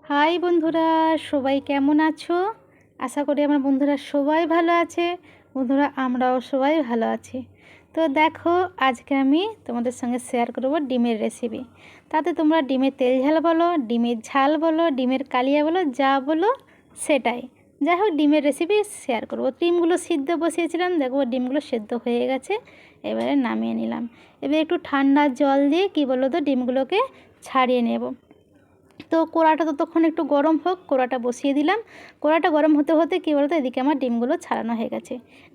High বন্ধুরা, সবাই কেমন আছো? আশা করি আমার বন্ধুরা সবাই ভালো আছে। বন্ধুরা, আমরাও সবাই ভালো আছি। তো দেখো, আজকে আমি তোমাদের সঙ্গে শেয়ার করব ডিমের রেসিপি। তাতে তোমরা ডিমের তেল ঝাল বলো, ডিমের ঝাল বলো, ডিমের কালিয়া বলো, যা বলো সেটাই। যাই হোক, ডিমের রেসিপি শেয়ার করব। ডিমগুলো সিদ্ধ বসিয়েছিলাম, দেখো ডিমগুলো সেদ্ধ হয়ে গেছে। এবারে নামিয়ে নিলাম। এবার একটু ঠান্ডা জল দিয়ে কী বলো তো ডিমগুলোকে ছাড়িয়ে নেব। তো কড়াটা ততক্ষণ একটু গরম হোক, কড়াটা বসিয়ে দিলাম। কড়াটা গরম হতে হতে কী বলো তো, এদিকে আমার ডিমগুলো ছাড়ানো হয়ে গেছে।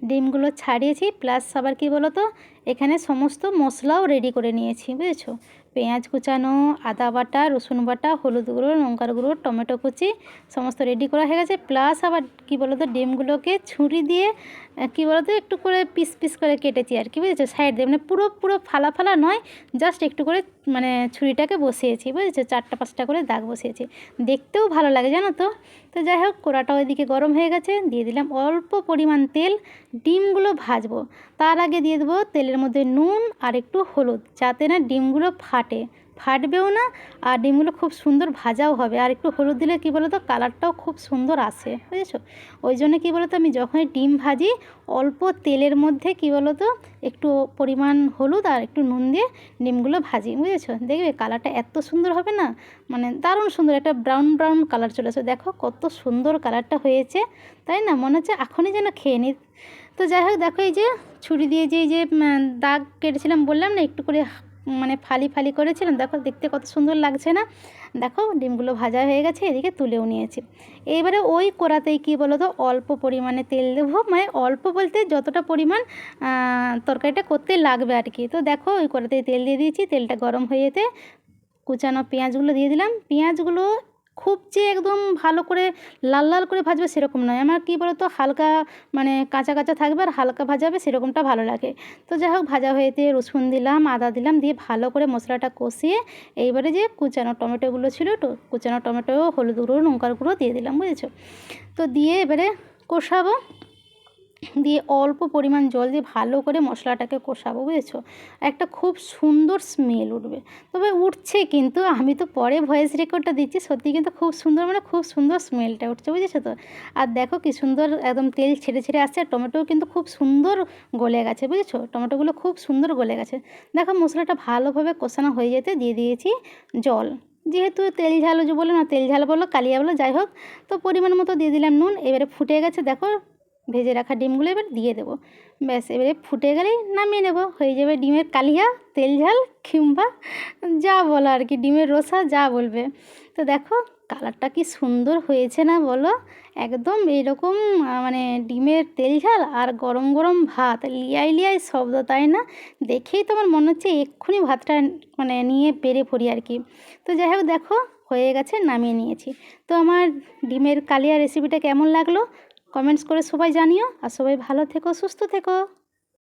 ডিমগুলো ছাড়িয়েছি, প্লাস আবার কী বলো তো, এখানে সমস্ত মশলাও রেডি করে নিয়েছি, বুঝেছো? পেঁয়াজ কুচানো, আদা বাটা, রসুন বাটা, হলুদ গুঁড়ো, লঙ্কার গুঁড়ো, টমেটো কুচি সমস্ত রেডি করা হয়ে গেছে। প্লাস আবার কী বলো তো, ডিমগুলোকে ছুরি দিয়ে কী বলো তো একটু করে পিস পিস করে কেটেছি আর কি, বুঝেছো? সাইড দিয়ে মানে পুরো পুরো ফালা ফালা নয়, জাস্ট একটু করে মানে ছুরিটাকে বসিয়েছি, বুঝেছো? 4টা 5টা করে দাগ বসিয়েছি, দেখতেও ভালো লাগে জানো তো। তো যাই হোক, কড়াটা ওইদিকে গরম হয়ে গেছে, দিয়ে দিলাম অল্প পরিমাণ তেল। ডিমগুলো ভাজবো, তার আগে দিয়ে দেবো তেলের মধ্যে নুন আর একটু হলুদ, যাতে না ডিমগুলো ফাটবেও না, আর ডিমগুলো খুব সুন্দর ভাজাও হবে। আর একটু হলুদ দিলে কী বলো তো, কালারটাও খুব সুন্দর আসে, বুঝেছো? ওই জন্য কী বলো তো, আমি যখনই ডিম ভাজি অল্প তেলের মধ্যে কী বলো তো একটু পরিমাণ হলুদ আর একটু নুন দিয়ে ডিমগুলো ভাজি, বুঝেছো? দেখবে কালারটা এত সুন্দর হবে না, মানে দারুণ সুন্দর একটা ব্রাউন ব্রাউন কালার চলে আসে। দেখো কত সুন্দর কালারটা হয়েছে, তাই না? মনে হচ্ছে এখনই যেন খেয়ে নিই। তো যাই হোক, দেখো এই যে ছুরি দিয়ে যে এই যে দাগ কেটেছিলাম, বললাম না একটু করে মানে ফালি ফালি করেছিলাম, দেখো দেখতে কত সুন্দর লাগছে না? দেখো ডিমগুলো ভাজা হয়ে গেছে, এদিকে তুলেও নিয়েছি। এবারে ওই কড়াতেই কী বলো তো, অল্প পরিমাণে তেল দেবো, মানে অল্প বলতে যতটা পরিমাণ তরকারিটা করতে লাগবে আর কি। তো দেখো ওই কড়াতেই তেল দিয়ে দিয়েছি, তেলটা গরম হয়ে যেতে কুচানো পেঁয়াজগুলো দিয়ে দিলাম। পেঁয়াজগুলো খুব যে একদম ভালো করে লাল লাল করে ভাজবে সেরকম নয়, আমার কী বলো তো হালকা মানে কাঁচা কাঁচা থাকবে আর হালকা ভাজাবে, সেরকমটা ভালো লাগে। তো যাই হোক, ভাজা হয়েতে রসুন দিলাম, আদা দিলাম, দিয়ে ভালো করে মশলাটা কষিয়ে এইবারে যে কুচানো টমেটোগুলো ছিল, কুচানো টমেটো, হলুদ গুঁড়ো, লঙ্কার গুঁড়ো দিয়ে দিলাম, বুঝেছো? তো দিয়ে এবারে কষাবো, দিয়ে অল্প পরিমাণ জল দিয়ে ভালো করে মশলাটাকে কষাবো, বুঝেছো? একটা খুব সুন্দর স্মেল উঠবে। তবে উঠছে, কিন্তু আমি তো পরে ভয়েস রেকর্ডটা দিচ্ছি, সত্যি কিন্তু খুব সুন্দর, মানে খুব সুন্দর স্মেলটা উঠছে, বুঝেছো তো? আর দেখো কি সুন্দর একদম তেল ছেড়ে ছেড়ে আসছে, আর টমেটোও কিন্তু খুব সুন্দর গলে গেছে, বুঝেছো? টমেটোগুলো খুব সুন্দর গলে গেছে। দেখো মশলাটা ভালোভাবে কষানো হয়ে যেতে দিয়ে দিয়েছি জল। যেহেতু তেল ঝাল যে বলে না, তেল ঝাল বলো কালিয়া বলো, যাই হোক, তো পরিমাণ মতো দিয়ে দিলাম নুন। এবারে ফুটে গেছে, দেখো ভেজে রাখা ডিমগুলো এবার দিয়ে দেবো। ব্যাস, এবারে ফুটে গেলেই নামিয়ে নেব, হয়ে যাবে ডিমের কালিয়া, তেল ঝাল, কিংবা যা বলো আর কি, ডিমের রসা যা বলবে। তো দেখো কালারটা কি সুন্দর হয়েছে না বলো? একদম এইরকম মানে ডিমের তেল ঝাল আর গরম গরম ভাত, লিয়াই লিয়াই শব্দ, তাই না? দেখেই তো আমার মনে হচ্ছে এক্ষুনি ভাতটা মানে নিয়ে পেরে পড়ি আর কি। তো যাই হোক, দেখো হয়ে গেছে, নামিয়ে নিয়েছি। তো আমার ডিমের কালিয়া রেসিপিটা কেমন লাগলো কমেন্টস করে সবাই জানিও, আর সবাই ভালো থেকো, সুস্থ থেকো।